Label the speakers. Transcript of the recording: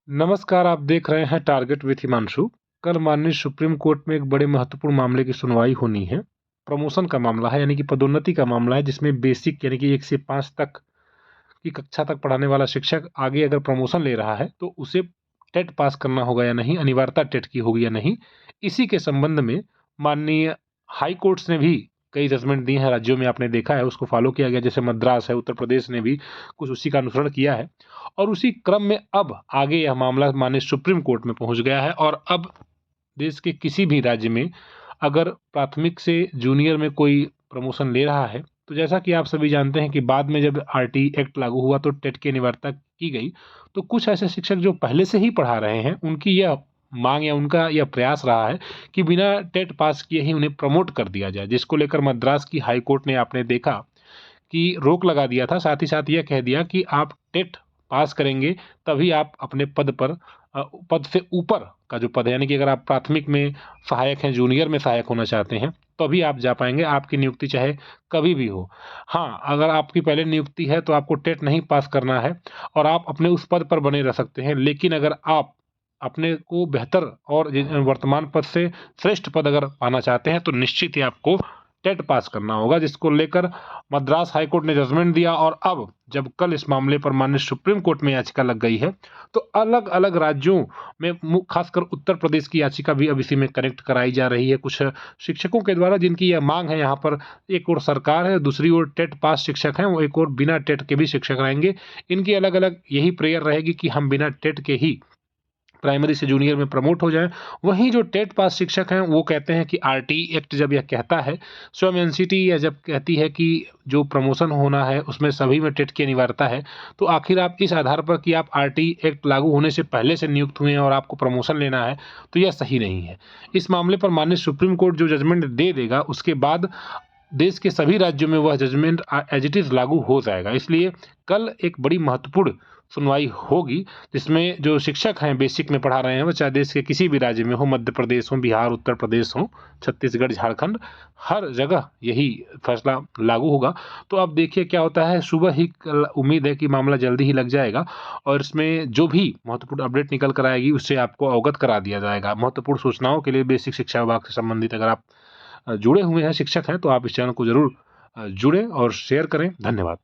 Speaker 1: नमस्कार, आप देख रहे हैं टारगेट विथ हिमांशु। कल माननीय सुप्रीम कोर्ट में एक बड़े महत्वपूर्ण मामले की सुनवाई होनी है। प्रमोशन का मामला है, यानी कि पदोन्नति का मामला है, जिसमें बेसिक यानी कि 1 से 5 तक की कक्षा तक पढ़ाने वाला शिक्षक आगे अगर प्रमोशन ले रहा है, तो उसे टेट पास करना होगा या नहीं, अनिवार्यता टेट की होगी या नहीं। इसी के संबंध में माननीय हाई कोर्ट्स ने भी कई जजमेंट दिए हैं। राज्यों में आपने देखा है, उसको फॉलो किया गया। जैसे मद्रास है, उत्तर प्रदेश ने भी कुछ उसी का अनुसरण किया है और उसी क्रम में अब आगे यह मामला माननीय सुप्रीम कोर्ट में पहुंच गया है। और अब देश के किसी भी राज्य में अगर प्राथमिक से जूनियर में कोई प्रमोशन ले रहा है, तो जैसा कि आप सभी जानते हैं कि बाद में जब आरटी एक्ट लागू हुआ तो टेट की अनिवार्यता की गई, तो कुछ ऐसे शिक्षक जो पहले से ही पढ़ा रहे हैं, उनकी यह मांग या उनका यह प्रयास रहा है कि बिना टेट पास किए ही उन्हें प्रमोट कर दिया जाए, जिसको लेकर मद्रास की हाई कोर्ट ने आपने देखा कि रोक लगा दिया था। साथ ही साथ यह कह दिया कि आप टेट पास करेंगे तभी आप अपने पद पर पद से ऊपर का जो पद है, यानी कि अगर आप प्राथमिक में सहायक हैं, जूनियर में सहायक होना चाहते हैं, तभी आप जा पाएँगे, आपकी नियुक्ति चाहे कभी भी हो। हाँ, अगर आपकी पहले नियुक्ति है तो आपको टेट नहीं पास करना है और आप अपने उस पद पर बने रह सकते हैं। लेकिन अगर आप अपने को बेहतर और वर्तमान पद से श्रेष्ठ पद अगर पाना चाहते हैं, तो निश्चित ही आपको टेट पास करना होगा, जिसको लेकर मद्रास हाई कोर्ट ने जजमेंट दिया। और अब जब कल इस मामले पर माननीय सुप्रीम कोर्ट में याचिका लग गई है, तो अलग-अलग राज्यों में खासकर उत्तर प्रदेश की याचिका भी अब इसी में कनेक्ट कराई जा रही है कुछ शिक्षकों के द्वारा, जिनकी यह मांग है। यहाँ पर एक ओर सरकार है, दूसरी ओर टेट पास शिक्षक हैं, वो एक और बिना टेट के भी शिक्षक रहेंगे। इनकी अलग-अलग यही प्रेयर रहेगी कि हम बिना टेट के ही प्राइमरी से जूनियर में प्रमोट हो जाएँ। वहीं जो टेट पास शिक्षक हैं, वो कहते हैं कि आरटी एक्ट जब यह कहता है, स्वयं एनसीटी यह जब कहती है कि जो प्रमोशन होना है, उसमें सभी में टेट की अनिवार्यता है, तो आखिर आप इस आधार पर कि आप आरटी एक्ट लागू होने से पहले से नियुक्त हुए हैं और आपको प्रमोशन लेना है, तो यह सही नहीं है। इस मामले पर माननीय सुप्रीम कोर्ट जो जजमेंट दे देगा, उसके बाद देश के सभी राज्यों में वह जजमेंट एज़ इट इज़ लागू हो जाएगा। इसलिए कल एक बड़ी महत्वपूर्ण सुनवाई होगी, जिसमें जो शिक्षक हैं बेसिक में पढ़ा रहे हैं, वो चाहे देश के किसी भी राज्य में हो, मध्य प्रदेश हो, बिहार, उत्तर प्रदेश हो, छत्तीसगढ़, झारखंड, हर जगह यही फैसला लागू होगा। तो अब देखिए क्या होता है। सुबह ही कल उम्मीद है कि मामला जल्दी ही लग जाएगा और इसमें जो भी महत्वपूर्ण अपडेट निकल कर आएगी, उससे आपको अवगत करा दिया जाएगा। महत्वपूर्ण सूचनाओं के लिए बेसिक शिक्षा विभाग से संबंधित अगर आप जुड़े हुए हैं, शिक्षक हैं, तो आप इस चैनल को ज़रूर जुड़ें और शेयर करें। धन्यवाद।